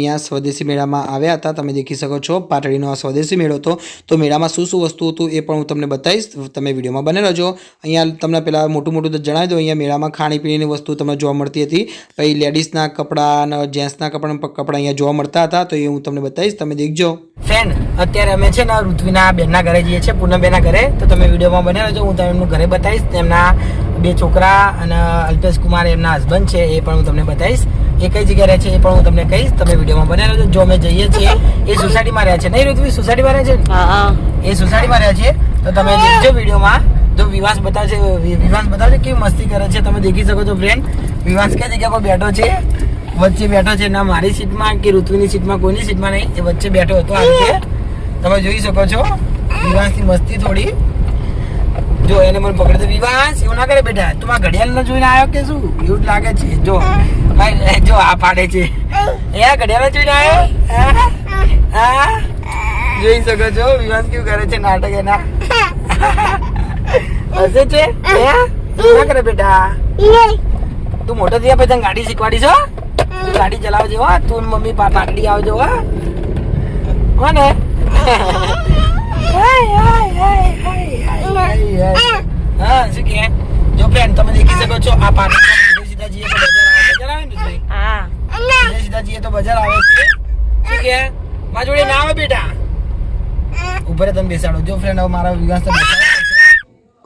અહીંયા સ્વદેશી મેળામાં આવ્યા હતા। તમે દેખી શકો છો પાટડીનો આ સ્વદેશી મેળો હતો। તો મેળામાં શું શું વસ્તુ હતું એ પણ હું તમને બતાવીશ, તમે વિડીયોમાં બને રહેજો। અહીંયા તમને પહેલાં મોટું જણાવી દઉં, અહીંયા મેળામાં ખાણીપીણીની વસ્તુ તમને જોવા મળતી હતી। પછી લેડીઝના કપડાં અને જેન્ટ્સના કપડાં અહીંયા જોવા મળતા હતા, તો એ હું તમને બતાવીશ, તમે દેખજો। ફ્રેન્ડ, અત્યારે અમે છે ને ઋત્વીના બેનના ઘરે જઈએ છીએ, પૂનમબેનના ઘરે। તો તમે વિડીયોમાં બને રહેજો, હું તમને એમનું ઘરે બતાવીશ। તેમના 2 છોકરા અને અલ્પેશ કુમાર એમના હસબન્ડ છે, એ પણ હું તમને બતાવીશ। એ કઈ જગ્યાએ રહે છે એ પણ હું તમને કહીશ, તમે વિડીયોમાં બને રહેજો। જો અમે જઈએ છીએ એ સોસાયટીમાં રહે છે, નહીં ઋત્વી? સોસાયટીમાં રહે છે? હા, એ સોસાયટીમાં રહે છે। તો તમે દેખજો વિડીયોમાં, જો વિવાસ બતાવશે કેવી મસ્તી કરે છે, તમે દેખી શકો છો ફ્રેન્ડ। વિવાસ કઈ જગ્યા પર બેઠો છે? વચ્ચે બેઠો છે, ના મારી સીટમાં કે ઋત્વીની સીટમાં, કોઈની સીટમાં નહીં, એ વચ્ચે બેઠો હતો। આ રીતે તમે જોઈ શકો છો વિવાસની મસ્તી થોડી। જો એને મને પકડે તો વિવાસ એવું ના કરે બેટા, તું આ ઘડિયાળ ન જોઈને આવ્યો કે શું? એવું જ લાગે છે। જો જો આ પાડે છે, એ ઘડિયાળ જોઈને આવ્યો? જોઈ શકો છો વિવાસ કેવું કરે છે નાટક એના। હસે છે ના કરે બેટા, તું મોટો થયા પછી ગાડી શીખવાડી છો, ગાડી ચલાવજો હો, તું મમ્મી પાટડી આવજો હો ને। હા, શું કે? જો ફ્રેન્ડ તમે દેખી શકો છો આ પાટડી સીધા જઈએ તો બજાર આવે ને ભાઈ? હા, સીધા જઈએ તો બજાર આવે છે। શું કે મારા જોડે ના આવે બેટા? ઉપર તમે બેસાડો। જો ફ્રેન્ડ હવે મારા વિવાસ તો બેસાડો।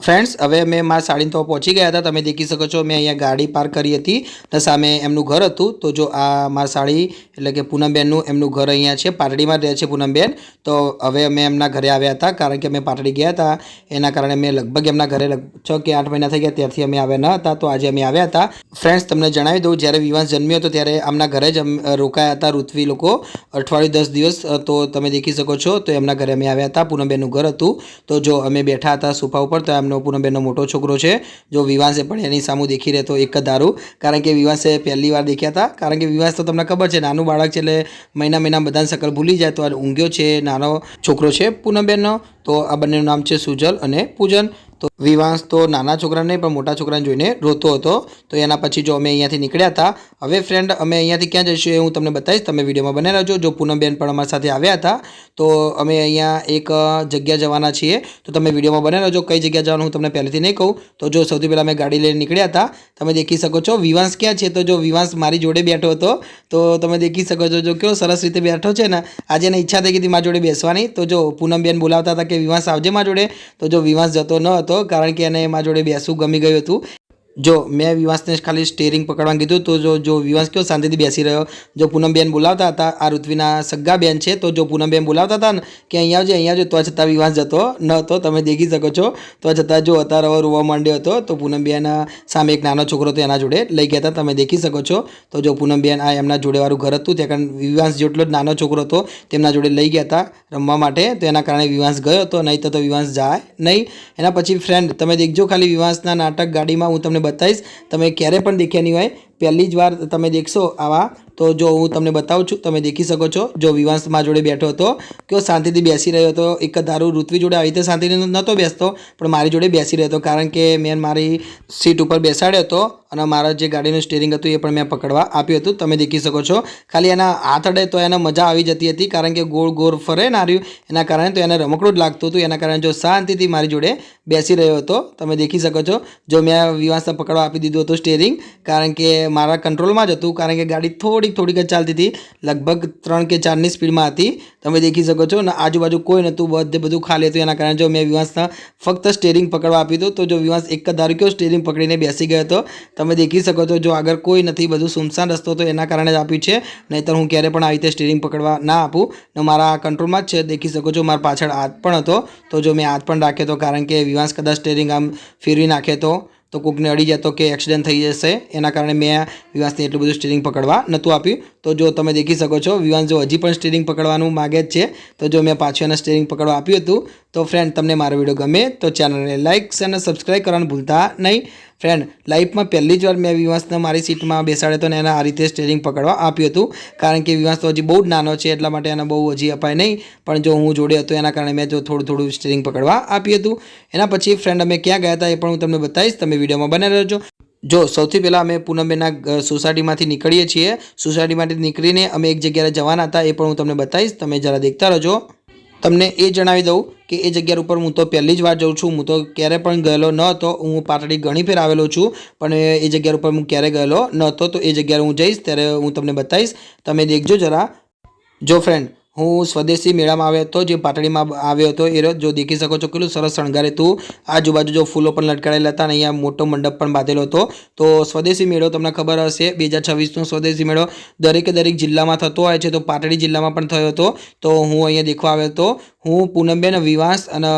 ફ્રેન્ડ્સ, હવે મેં મારા સાડીને તો પહોંચી ગયા હતા, તમે દેખી શકો છો। મેં અહીંયા ગાડી પાર્ક કરી હતી અને સામે એમનું ઘર હતું। તો જો આ મારા સાડી એટલે કે પૂનમબેનનું એમનું ઘર અહીંયા છે, પાટડીમાં રહે છે પૂનમબેન। તો હવે અમે એમના ઘરે આવ્યા હતા, કારણ કે અમે પાટડી ગયા હતા, એના કારણે મેં લગભગ એમના ઘરે 6 કે 8 મહિના થઈ ગયા, ત્યારથી અમે આવ્યા ન હતા। તો આજે અમે આવ્યા હતા। ફ્રેન્ડ્સ, તમને જણાવી દઉં, જ્યારે વિવાસ જન્મ્યો હતો ત્યારે આમના ઘરે જ રોકાયા હતા ઋત્વી લોકો, અઠવાડિયું 10 દિવસ। તો તમે દેખી શકો છો, તો એમના ઘરે અમે આવ્યા હતા, પૂનમબેનનું ઘર હતું। તો જો અમે બેઠા હતા સોફા ઉપર, તો પૂનમબેનનો મોટો છોકરો છે, જો વિવાસે પણ એની સામું દેખી રહેતો એક જ ધારું, કારણ કે વિવાસે પહેલી વાર દેખ્યા હતા। કારણ કે વિવાસ તો તમને ખબર છે નાનું બાળક છે, એટલે મહિના બધાને શકલ ભૂલી જાય। તો આ ઊંઘ્યો છે, નાનો છોકરો છે પૂનમબેનનો। તો આ બંનેનું નામ છે સુજલ અને પૂજન। તો વિવાસ તો નાના છોકરાને નહીં પણ મોટા છોકરાને જોઈને રોતો હતો। તો એના પછી જો અમે અહીંયાથી નીકળ્યા હતા। હવે ફ્રેન્ડ, અમે અહીંયાથી ક્યાં જઈશું એ હું તમને બતાવીશ, તમે વિડીયોમાં બને રહેજો। જો પૂનમબેન પણ અમારી સાથે આવ્યા હતા, તો અમે અહીંયા એક જગ્યા જવાના છીએ, તો તમે વિડીયોમાં બને રહેજો। કઈ જગ્યા જવાનું હું તમને પહેલેથી નહીં કહું। તો જો સૌથી પહેલાં અમે ગાડી લઈને નીકળ્યા હતા, તમે દેખી શકો છો વિવાસ ક્યાં છે? તો જો વિવાસ મારી જોડે બેઠો હતો, તો તમે દેખી શકો છો જો કેવો સરસ રીતે બેઠો છે ને। આજે એને ઈચ્છા થઈ ગઈ હતી મારી જોડે બેસવાની, તો જો પૂનમબેન બોલાવતા હતા કે વિવાસ આવજે મારી જોડે, તો જો વિવાસ જતો ન હતો, કારણ કે એને મારી જોડે બેસવું ગમી ગયું હતું। જો મેં વિવાસને ખાલી સ્ટેરિંગ પકડવાનું કીધું, તો જો વિવાસ કેવો શાંતિથી બેસી રહ્યો। જો પૂનમબેન બોલાવતા હતા, આ ઋત્વીના સગ્ગા બેન છે, તો જો પૂનમબેન બોલાવતા હતા ને કે અહીંયા આવજો, તો છતાં વિવાસ જતો ન હતો, તમે દેખી શકો છો। તો છતાં જો અત્યારે રોવા માંડ્યો હતો, તો પૂનમબેન સામે એક નાનો છોકરો હતો એના જોડે લઈ ગયા હતા, તમે દેખી શકો છો। તો જો પૂનમબેન આ એમના જોડેવાળું ઘર હતું, ત્યાં વિવાસ જેટલો જ નાનો છોકરો હતો તેમના જોડે લઈ ગયા હતા રમવા માટે, તો એના કારણે વિવાસ ગયો હતો, નહીં તો વિવાસ જાય નહીં। એના પછી ફ્રેન્ડ તમે દેખજો ખાલી વિવાસના નાટક ગાડીમાં હું તમને બતાવીશ, તમે ક્યારે પણ દેખ્યા નહીં હોય, પહેલી જ વાર તમે દેખશો આવા। તો જો હું તમને બતાવું છું, તમે દેખી શકો છો। જો વિવાસ મારા જોડે બેઠો હતો, કેવો શાંતિથી બેસી રહ્યો હતો, એક જ ધારું ઋત્વી જોડે આવી રીતે શાંતિથી નહોતો બેસતો, પણ મારી જોડે બેસી રહ્યો હતો, કારણ કે મેં મારી સીટ ઉપર બેસાડ્યો હતો અને મારા જે ગાડીનું સ્ટીયરિંગ હતું એ પણ મેં પકડવા આપ્યું હતું, તમે દેખી શકો છો। ખાલી એના હાથ અડે તો એને મજા આવી જતી હતી, કારણ કે ગોળ ફરે નાર્યું એના કારણે, તો એને રમકડું જ લાગતું હતું, એના કારણે જો શાંતિથી મારી જોડે બેસી રહ્યો હતો, તમે દેખી શકો છો। જો મેં વિવાસને પકડવા આપી દીધું હતું સ્ટીયરિંગ, કારણ કે મારા કંટ્રોલમાં જ હતું, કારણ કે ગાડી થોડીક જ ચાલતી હતી, લગભગ 3 કે 4ની સ્પીડમાં હતી, તમે દેખી શકો છો। અને આજુબાજુ કોઈ નહોતું, બધું ખાલી હતું, એના કારણે જો મેં વિવાસને ફક્ત સ્ટીયરિંગ પકડવા આપ્યું હતું, તો જો વિવાસ એક જ ધારું કેવો સ્ટીયરિંગ પકડીને બેસી ગયો હતો, તમે દેખી શકો છો। જો આગળ કોઈ નથી, બધું સુમસાન રસ્તો હતો, એના કારણે જ આપ્યું છે, નહીંતર હું ક્યારે પણ આવી રીતે સ્ટીયરિંગ પકડવા ના આપું। ને મારા કંટ્રોલમાં જ છે, દેખી શકો છો, મારા પાછળ હાથ પણ હતો, તો જો મેં હાથ પણ રાખ્યો હતો, કારણ કે વિવાસ કદાચ સ્ટીયરિંગ આમ ફેરવી નાખે તો કોકને અડી જાય તો કે એક્સિડન્ટ થઈ જશે, એના કારણે મેં વિવાસને એટલું બધું સ્ટીયરિંગ પકડવા નહોતું આપ્યું। તો જો તમે દેખી શકો છો વિવાસ જો હજી પણ સ્ટીયરિંગ પકડવાનું માગે જ છે, તો જો મેં પાછું એને સ્ટીયરિંગ પકડવા આપ્યું હતું। તો ફ્રેન્ડ, તમને મારો વિડીયો ગમે તો ચેનલને લાઇક અને સબસ્ક્રાઈબ કરવાનું ભૂલતા નહીં। ફ્રેન્ડ, લાઈફમાં પહેલી જ વાર મેં વિવાસને મારી સીટમાં બેસાડ્યો હતો, અને એને આ રીતે સ્ટીયરિંગ પકડવા આપ્યું હતું, કારણ કે વિવાસ તો હજી બહુ જ નાનો છે, એટલા માટે એને બહુ હજી અપાય નહીં, પણ જો હું જોડે હતો એના કારણે મેં જો થોડું સ્ટીયરિંગ પકડવા આપ્યું હતું। એના પછી ફ્રેન્ડ અમે ક્યાં ગયા હતા એ પણ હું તમને બતાવીશ, તમે વિડીયોમાં બને રહેજો। જો સૌથી પહેલાં અમે પૂનમબેનના સોસાયટીમાંથી નીકળીએ છીએ. સોસાયટીમાંથી નીકળીને અમે એક જગ્યાએ જવાના હતા, એ પણ હું તમને બતાવીશ. તમે જરા દેખતા રહેજો. તમને એ જણાવી દઉં કે એ જગ્યા ઉપર હું તો પહેલી જ વાર જાઉં છું. હું તો ક્યારે પણ ગયેલો ન હતો. હું પાટડી ઘણી ફેર આવેલો છું, પણ એ જગ્યા ઉપર હું ક્યારે ગયેલો ન હતો. તો એ જગ્યાએ હું જઈશ ત્યારે હું તમને બતાવીશ. તમે દેખજો જરા. જો ફ્રેન્ડ, હું સ્વદેશી મેળામાં આવ્યો હતો, જે પાટડીમાં આવ્યો હતો. એ જો દેખી શકો છો કેટલું સરસ શણગારે હતું. આજુબાજુ જો ફૂલો પણ લટકાડેલા હતા અને અહીંયા મોટો મંડપ પણ બાંધેલો હતો. તો સ્વદેશી મેળો તમને ખબર હશે, 2026નો સ્વદેશી મેળો દરેક જિલ્લામાં થતો હોય છે. તો પાટડી જિલ્લામાં પણ થયો હતો. તો હું અહીંયા દેખવા આવ્યો હતો. હું, પૂનમબેન, વિવાસ અને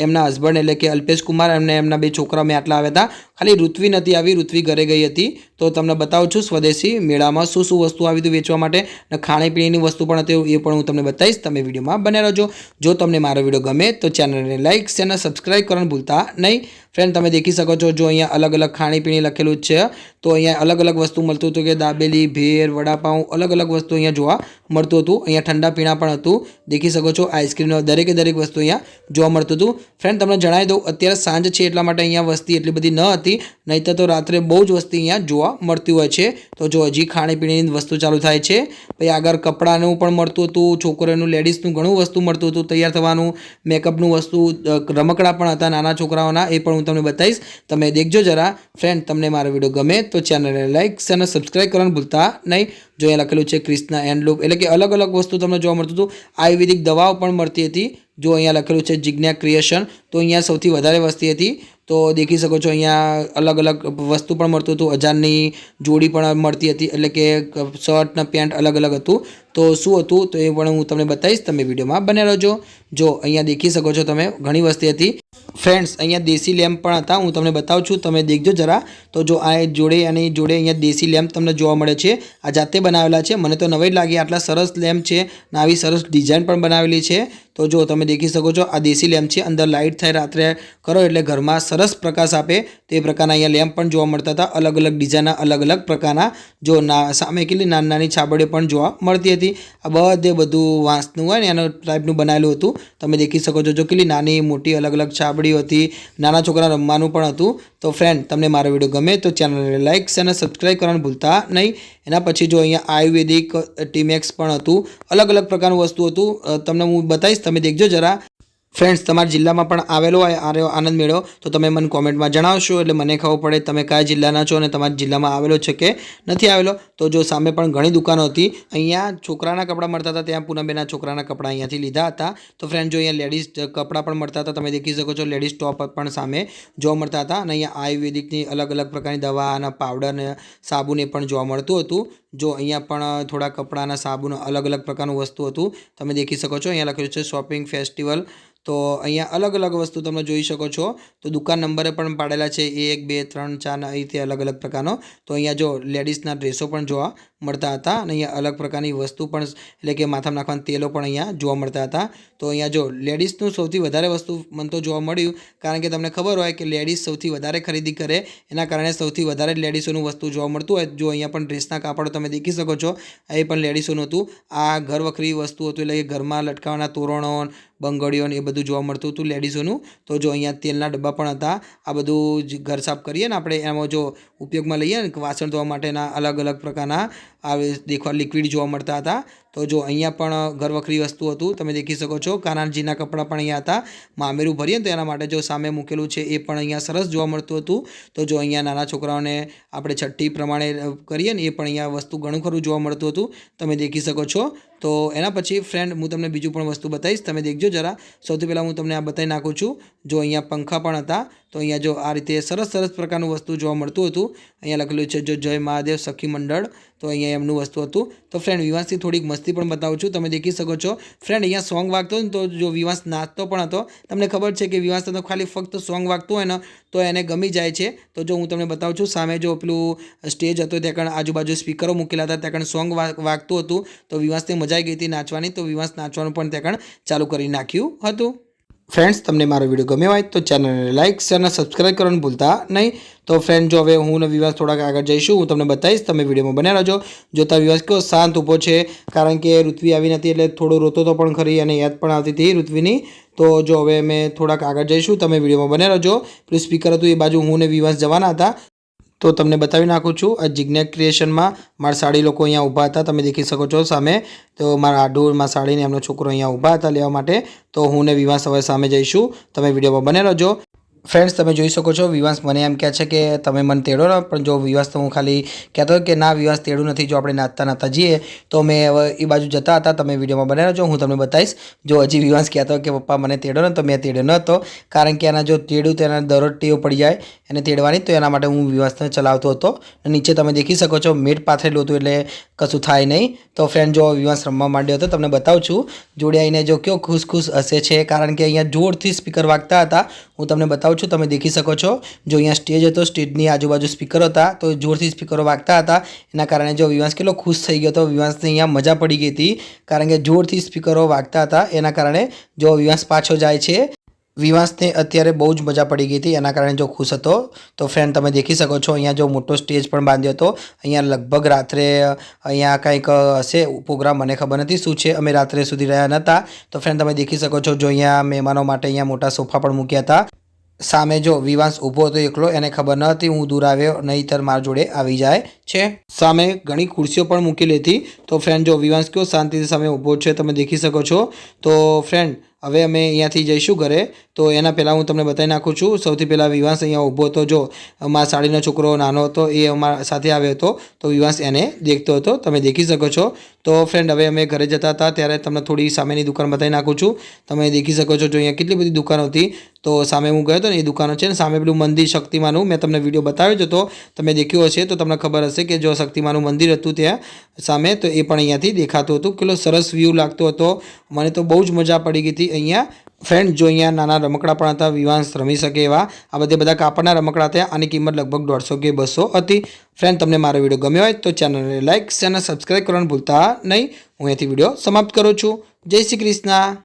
એમના હસબન્ડ એટલે કે અલ્પેશ કુમાર અને એમના 2 છોકરા મેં આટલા આવ્યા હતા. ખાલી ઋત્વી નથી આવી, ઋત્વી ઘરે ગઈ હતી. તો તમને બતાવું છું સ્વદેશી મેળામાં શું શું વસ્તુ આવી હતી વેચવા માટે, અને ખાણીપીણીની વસ્તુ પણ હતી, એ પણ હું તમને બતાવીશ. તમે વિડીયોમાં બને રહેજો. જો તમને મારો વિડીયો ગમે તો ચેનલને લાઇક અને સબસ્ક્રાઈબ કરવાનું ભૂલતા નહીં. ફ્રેન્ડ, તમે દેખી શકો છો, જો અહીંયા અલગ અલગ ખાણીપીણી લખેલું જ છે. તો અહીંયા અલગ અલગ વસ્તુ મળતું હતું, કે દાબેલી, ભેર, વડાપાઉં, અલગ અલગ વસ્તુ અહીંયા જોવા મળતું હતું. અહીંયા ઠંડા પીણા પણ હતું, દેખી શકો છો. આઈસ્ક્રીમ, દરેક વસ્તુ અહીંયા જોવા મળતું હતું. ફ્રેન્ડ, તમને જણાવી દઉં, અત્યારે સાંજ છે એટલા માટે અહીંયા વસ્તી એટલી બધી ન હતી, નહીંતર તો રાત્રે બહુ જ વસ્તી અહીંયા જોવા મળતી હોય છે. તો જો હજી ખાણીપીણીની વસ્તુ ચાલુ થાય છે. પછી આગળ કપડાનું પણ મળતું હતું, છોકરીઓનું, લેડીઝનું ઘણું વસ્તુ મળતું હતું, તૈયાર થવાનું, મેકઅપનું વસ્તુ, રમકડા પણ હતા નાના છોકરાઓના, એ પણ હું તમને બતાવીશ. તમે દેખજો જરા. ફ્રેન્ડ, તમને મારો વિડીયો ગમે તો ચેનલને લાઇક અને સબસ્ક્રાઈબ કરવાનું ભૂલતા નહીં. જો અહીંયા લખેલું છે ક્રિષ્ના એન્ડ લુક, એટલે કે અલગ અલગ વસ્તુ તમને જોવા મળતું હતું. આયુર્વેદિક દવાઓ પણ મળતી હતી. જો અહીંયા લખેલું છે જિજ્ઞા ક્રિએશન, તો અહીંયા સૌથી વધારે વસ્તી હતી. તો દેખી શકો છો અહીંયા અલગ અલગ વસ્તુ પણ મળતું હતું. 1000ની જોડી પણ મળતી હતી, એટલે કે શર્ટ ને પેન્ટ અલગ અલગ હતું. તો શું હતું તો એ પણ હું તમને બતાવીશ. તમે વિડીયોમાં બને રહેજો. જો અહીંયા દેખી શકો છો તમે, ઘણી વસ્તી હતી. ફ્રેન્ડ્સ, અહીંયા દેશી લેમ્પ પણ હતા, હું તમને બતાવું છું. તમે દેખજો જરા. તો જો આ જોડે અને જોડે અહીંયા દેશી લેમ્પ તમને જોવા મળે છે. આ જાતે બનાવેલા છે. મને તો નવાઈ જ લાગી, આટલા સરસ લેમ્પ છે ને આવી સરસ ડિઝાઇન પણ બનાવેલી છે. તો જો તમે દેખી શકો છો, આ દેશી લેમ્પ છે. અંદર લાઇટ થાય, રાત્રે કરો એટલે ઘરમાં સરસ પ્રકાશ આપે. તે પ્રકારના અહીંયા લેમ્પ પણ જોવા મળતા હતા. અલગ અલગ ડિઝાઇનના, અલગ અલગ પ્રકારના. જો સામે કેટલી નાની નાની છાબડીઓ પણ જોવા મળતી હતી. આ બધું વાંસનું હોય ને એના ટાઈપનું બનાવેલું હતું. તમે દેખી શકો છો, જો કેટલી નાની મોટી અલગ અલગ છાબડીઓ હતી. નાના છોકરા રમવાનું પણ હતું. તો ફ્રેન્ડ, તમને મારો વિડીયો ગમે તો ચેનલને લાઇક અને સબસ્ક્રાઈબ કરવાનું ભૂલતા નહીં. એના પછી જો અહીંયા આયુર્વેદિક ટીમેક્સ પણ હતું. અલગ અલગ પ્રકારનું વસ્તુ હતું, તમને હું બતાવીશ. તમે દેખજો જરા. ફ્રેન્ડ્સ, તમારા જિલ્લામાં પણ આવેલો હોય આનંદ મેળો તો તમે મને કોમેન્ટમાં જણાવશો, એટલે મને ખબર પડે તમે કયા જિલ્લાના છો અને તમારા જિલ્લામાં આવેલો છે કે નથી આવેલો. તો જો સામે પણ ઘણી દુકાનો હતી. અહીંયા છોકરાના કપડાં મળતા હતા, ત્યાં પૂનમબેનના છોકરાના કપડાં અહીંયાથી લીધા હતા. તો ફ્રેન્ડ, જો અહીંયા લેડીઝ કપડાં પણ મળતા હતા. તમે દેખી શકો છો, લેડીઝ ટોપ પણ સામે જોવા મળતા હતા. અને અહીંયા આયુર્વેદિકની અલગ અલગ પ્રકારની દવા અને પાવડર ને સાબુન એ પણ જોવા મળતું હતું. જો અહીંયા પણ થોડા કપડાના સાબુન અલગ અલગ પ્રકારનું વસ્તુ હતું. તમે દેખી શકો છો, અહીંયા લખ્યું છે શોપિંગ ફેસ્ટિવલ. તો અહીંયા અલગ અલગ વસ્તુ તમે જોઈ શકો છો. તો દુકાન નંબરે પણ પાડેલા છે, 1, 2, 3, 4 એ રીતે અલગ અલગ પ્રકારનો. તો અહીંયા જો લેડીઝના ડ્રેસો પણ જોવા મળતા હતા. અને અહીંયા અલગ પ્રકારની વસ્તુ પણ, એટલે કે માથામાં નાખવાના તેલો પણ અહીંયા જોવા મળતા હતા. તો અહીંયા જો લેડીઝનું સૌથી વધારે વસ્તુ મને તો જોવા મળ્યું, કારણ કે તમને ખબર હોય કે લેડીઝ સૌથી વધારે ખરીદી કરે, એના કારણે સૌથી વધારે લેડીઝોનું વસ્તુ જોવા મળતું હોય. જો અહીંયા પણ ડ્રેસના કાપડો તમે દેખી શકો છો, એ પણ લેડીઝોનું હતું. આ ઘર વખરી વસ્તુ હતું, એટલે કે ઘરમાં લટકાવવાના તોરણો, બંગડીઓ એ બધું જોવા મળતું હતું લેડીઝોનું. તો જો અહીંયા તેલના ડબ્બા પણ હતા. આ બધું ઘર સાફ કરીએ ને આપણે, એમાં જો ઉપયોગમાં લઈએ ને વાસણ ધોવા માટેના અલગ અલગ પ્રકારના દેખવા લિક્વિડ જોવા મળતા હતા. તો જો અહીંયા પણ ઘર વખરી વસ્તુ હતું, તમે દેખી શકો છો. કાનાજીના કપડાં પણ અહીંયા હતા. મામેરું ભરીએ ને તો એના માટે જો સામે મૂકેલું છે, એ પણ અહીંયા સરસ જોવા મળતું હતું. તો જો અહીંયા નાના છોકરાઓને આપણે છઠ્ઠી પ્રમાણે કરીએ ને, એ પણ અહીંયા વસ્તુ ઘણું ખરું જોવા મળતું હતું. તમે દેખી શકો છો. તો એના પછી ફ્રેન્ડ, હું તમને બીજું પણ વસ્તુ બતાવીશ. તમે દેખજો જરા. સૌથી પહેલાં હું તમને આ બતાવી નાખું છું. જો અહીંયા પંખા પણ હતા. તો અહીંયા જો આ રીતે સરસ સરસ પ્રકારનું વસ્તુ જોવા મળતું હતું. અહીંયા લખેલું છે જો જય મહાદેવ સખી મંડળ. તો અહીંયા એમનું વસ્તુ હતું. તો ફ્રેન્ડ, વિવાસથી થોડીક મસ્તી પણ બતાવું છું. તમે દેખી શકો છો. ફ્રેન્ડ, અહીંયા સોંગ વાગતો ને, તો જો વિવાસ નાચતો પણ હતો. તમને ખબર છે કે વિવાસ તો ખાલી ફક્ત સોંગ વાગતું હોય ને તો એને ગમી જાય છે. તો જો હું તમને બતાવું છું, સામે જો પેલું સ્ટેજ હતો, ત્યાં કણ આજુબાજુ સ્પીકરો મૂકેલા હતા, ત્યાં કણ સોંગ વાગતું હતું. તો વિવાસને મજા આવી ગઈ હતી નાચવાની. તો વિવાસ નાચવાનું પણ ત્યાં કણ ચાલુ કરી નાખ્યું હતું. ફ્રેન્ડ્સ, તમને મારો વિડીયો ગમ્યો હોય તો ચેનલને લાઇક અને સબસ્ક્રાઈબ કરવાનું ભૂલતા નહીં. તો ફ્રેન્ડ, જો હવે હું વિવાસ થોડાક આગળ જઈશું, હું તમને બતાવીશ. તમે વિડીયોમાં બન્યા રહેજો. જોતા વિવાસ કેવો શાંત ઊભો છે, કારણ કે ઋત્વી આવી નથી એટલે થોડો રોતો તો પણ ખરી, અને યાદ પણ આવતી હતી ઋત્વીની. તો જો હવે અમે થોડાક આગળ જઈશું, તમે વિડીયોમાં બન્યા રહેજો. પેલું સ્પીકર હતું એ બાજુ હું ને વિવાસ જવાના હતા. તો તમને બતાવી નાખું છું આ જિજ્ઞા ક્રિએશનમાં મારા સાડી લોકો અહીંયા ઊભા હતા, તમે દેખી શકો છો સામે. તો મારા આડું મારા સાડીને એમનો છોકરો અહીંયા ઊભા હતા લેવા માટે. તો હું ને વિવાસ હવે સામે જઈશું, તમે વિડીયોમાં બને રહેજો. ફ્રેન્ડ્સ તમે જોઈ શકો છો વિવાસ મને એમ કહે છે કે તમે મને તેડો ને, પણ જો વિવાસ તો હું ખાલી કહેતો કે ના વિવાસ તેડું નથી, જો આપણે નાચતા જઈએ. તો મેં હવે એ બાજુ જતા હતા, તમે વિડીયોમાં બને રહેજો, હું તમને બતાવીશ. જો હજી વિવાસ કહેતો કે પપ્પા મને તેડો ને, તો મેં તેડ્યો ન હતો, કારણ કે એના જો તેડું તો એના દરરોજ ટેવ પડી જાય એને તેડવાની, તો એના માટે હું વિવાસને ચલાવતો હતો. નીચે તમે દેખી શકો છો મેટ પાથરેલું હતું એટલે કશું થાય નહીં. તો ફ્રેન્ડ જો વિવાસ રમવા માંડ્યો હતો, તમને બતાવું છું. જોડે આવીને જો કેવો ખુશ હસે છે, કારણ કે અહીંયા જોરથી સ્પીકર વાગતા હતા. હું તમને બતાવું છું, તમે દેખી શકો છો. જો અહીંયા સ્ટેજ હતો, સ્ટેજની આજુબાજુ સ્પીકર હતા, તો જોરથી સ્પીકરો વાગતા હતા. એના કારણે જો વિવાસ કેટલો ખુશ થઈ ગયો હતો. વિવાસને અહીંયા મજા પડી ગઈ હતી, કારણ કે જોરથી સ્પીકરો વાગતા હતા. એના કારણે જો વિવાસ પાછો જાય છે. વિવાસને અત્યારે બહુ જ મજા પડી ગઈ હતી, એના કારણે જો ખુશ હતો. તો ફ્રેન્ડ તમે દેખી શકો છો અહીંયા જો મોટો સ્ટેજ પણ બાંધ્યો હતો. અહીંયા લગભગ રાત્રે અહીંયા કંઈક હશે પ્રોગ્રામ, મને ખબર નથી શું છે, અમે રાત્રે સુધી રહ્યા નહોતા. તો ફ્રેન્ડ તમે દેખી શકો છો જો અહીંયા મહેમાનો માટે અહીંયા મોટા સોફા પણ મૂક્યા હતા. સામે જો વિવાસ ઊભો હતો એકલો, એને ખબર ન હતી હું દૂર આવ્યો, નહીંતર મારા જોડે આવી જાય છે. સામે ઘણી ખુરશીઓ પણ મૂકેલી હતી. તો ફ્રેન્ડ જો વિવાસ કયો શાંતિથી સામે ઊભો છે, તમે દેખી શકો છો. તો ફ્રેન્ડ હવે અમે અહીંયાથી જઈશું ઘરે. તો એના પહેલાં હું તમને બતાવી નાખું છું. સૌથી પહેલાં વિવાસ અહીંયા ઊભો હતો. જો મારા સાડીનો છોકરો નાનો હતો, એ અમારા સાથે આવ્યો હતો, તો વિવાસ એને દેખતો હતો, તમે દેખી શકો છો. તો ફ્રેન્ડ હવે અમે ઘરે જતા હતા ત્યારે તમને થોડી સામેની દુકાન બતાવી નાખું છું. તમે દેખી શકો છો જો અહીંયા કેટલી બધી દુકાનો હતી. તો સામે હું ગયો હતો ને, એ દુકાનો છે ને સામે પેલું મંદિર શક્તિમાનું મેં તમને વિડીયો બતાવ્યો જ હતો, તમે દેખ્યો હશે તો તમને ખબર હશે કે જો શક્તિમાનું મંદિર હતું ત્યાં સામે, તો એ પણ અહીંયાથી દેખાતું હતું. કેટલો સરસ વ્યૂ લાગતો હતો, મને તો બહુ જ મજા પડી ગઈ હતી અહીંયા. ફ્રેન્ડ જો અહીંયા નાના રમકડા પણ હતા, વિવાસ રમી શકે એવા. આ બધા કાપડના રમકડા હતા. આની કિંમત લગભગ 150 કે 200 હતી. ફ્રેન્ડ તમને મારો વિડીયો ગમ્યો હોય તો ચેનલને લાઇક અને સબસ્ક્રાઈબ કરવાનું ભૂલતા નહીં. હું અહીંયાથી વિડીયો સમાપ્ત કરું છું. જય શ્રી કૃષ્ણ.